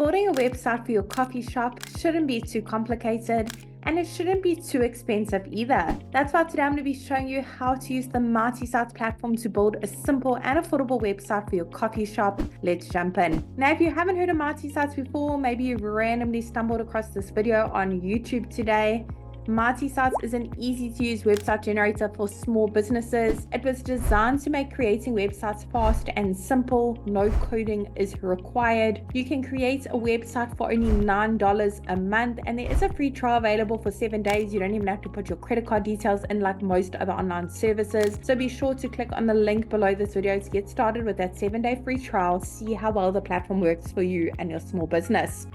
Building a website for your coffee shop shouldn't be too complicated, and it shouldn't be too expensive either. That's why today I'm going to be showing you how to use the MartySites platform to build a simple and affordable website for your coffee shop. Let's jump in. Now, if you haven't heard of MartySites before, maybe you've randomly stumbled across this video on YouTube today. MartySites is an easy-to-use website generator for small businesses. It was designed to make creating websites fast and simple. No coding is required. You can create a website for only $9 a month, and there is a free trial available for 7 days. You don't even have to put your credit card details in like most other online services. So be sure to click on the link below this video to get started with that 7-day free trial. See how well the platform works for you and your small business.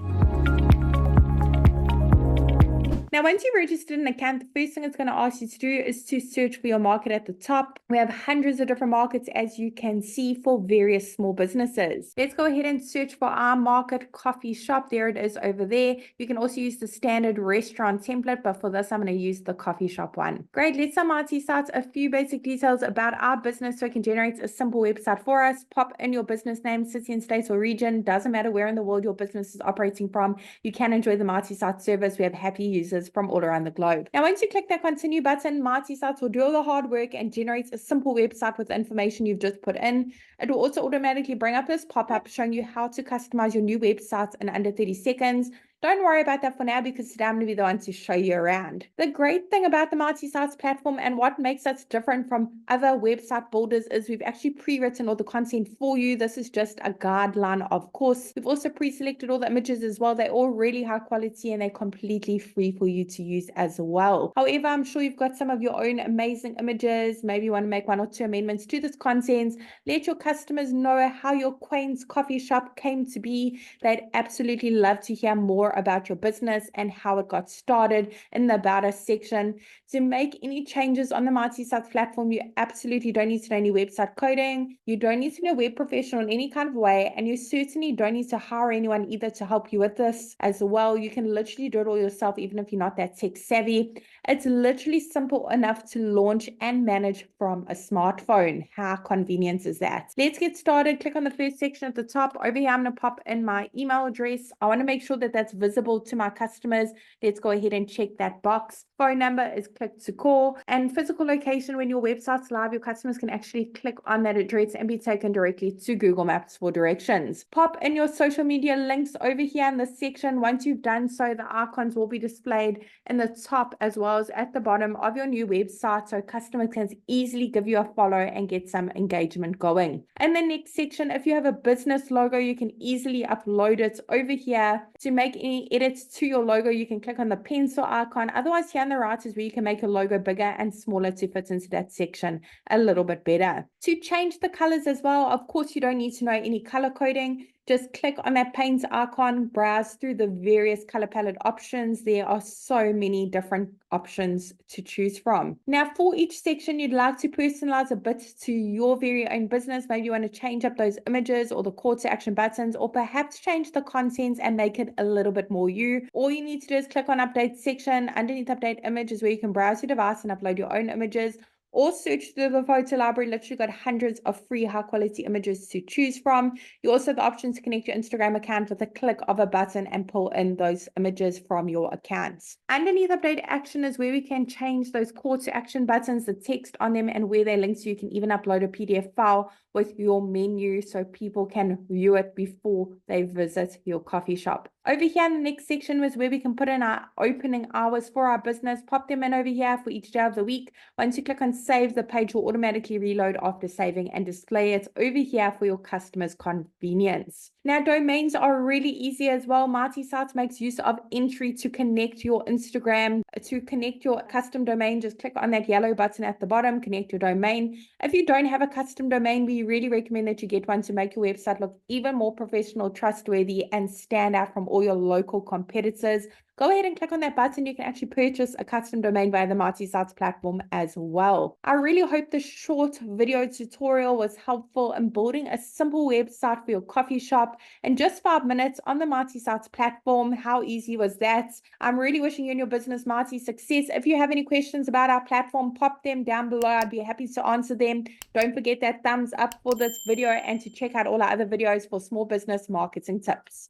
Now, once you've registered an account, the first thing it's going to ask you to do is to search for your market at the top. We have hundreds of different markets, as you can see, for various small businesses. Let's go ahead and search for our market, coffee shop. There it is over there. You can also use the standard restaurant template, but for this, I'm going to use the coffee shop one. Great. Let's start MartySites. A few basic details about our business so it can generate a simple website for us. Pop in your business name, city and state or region. Doesn't matter where in the world your business is operating from. You can enjoy the MartySites service. We have happy users from all around the globe. Now, once you click that continue button, MartySites will do all the hard work and generate a simple website with the information you've just put in. It will also automatically bring up this pop-up showing you how to customize your new websites in under 30 seconds. Don't worry about that for now because today I'm going to be the one to show you around. The great thing about the MartySites platform and what makes us different from other website builders is we've actually pre-written all the content for you. This is just a guideline, of course. We've also pre-selected all the images as well. They're all really high quality and they're completely free for you to use as well. However, I'm sure you've got some of your own amazing images. Maybe you want to make 1 or 2 amendments to this content. Let your customers know how your quaint coffee shop came to be. They'd absolutely love to hear more about your business and how it got started in the About Us section. To make any changes on the MartySites platform, you absolutely don't need to know any website coding. You don't need to be a web professional in any kind of way, and you certainly don't need to hire anyone either to help you with this as well. You can literally do it all yourself, even if you're not that tech savvy. It's literally simple enough to launch and manage from a smartphone. How convenient is that? Let's get started. Click on the first section at the top. Over here, I'm going to pop in my email address. I want to make sure that that's visible to my customers. Let's go ahead and check that box. Phone number is click to call, and physical location. When your website's live, your customers can actually click on that address and be taken directly to Google Maps for directions. Pop in your social media links over here in this section. Once you've done so, the icons will be displayed in the top as well as at the bottom of your new website, so customers can easily give you a follow and get some engagement going. In the next section, if you have a business logo, you can easily upload it over here. To make any edits to your logo, you can click on the pencil icon. Otherwise, here on the right is where you can make a logo bigger and smaller to fit into that section a little bit better. To change the colors as well, of course, you don't need to know any color coding. Just click on that paint icon, browse through the various color palette options. There are so many different options to choose from. Now, for each section, you'd like to personalize a bit to your very own business. Maybe you want to change up those images or the call to action buttons, or perhaps change the content and make it a little bit more you. All you need to do is click on update section. Underneath update image is where you can browse your device and upload your own images, or search through the photo library. Literally got hundreds of free high quality images to choose from. You also have the option to connect your Instagram account with a click of a button and pull in those images from your accounts. Underneath update action is where we can change those call to action buttons, the text on them, and where they link to. You can even upload a PDF file with your menu so people can view it before they visit your coffee shop. Over here in the next section was where we can put in our opening hours for our business. Pop them in over here for each day of the week. Once you click on save, the page will automatically reload after saving and display it over here for your customers' convenience. Now, domains are really easy as well. MartySites makes use of entry to connect your Instagram. To connect your custom domain, just click on that yellow button at the bottom, connect your domain. If you don't have a custom domain, we really recommend that you get one to make your website look even more professional, trustworthy, and stand out from all your local competitors. Go ahead and click on that button. You can actually purchase a custom domain via the MartySites platform as well. I really hope this short video tutorial was helpful in building a simple website for your coffee shop in just 5 minutes on the MartySites platform. How easy was that? I'm really wishing you and your business Marty success. If you have any questions about our platform, pop them down below. I'd be happy to answer them. Don't forget that thumbs up for this video and to check out all our other videos for small business marketing tips.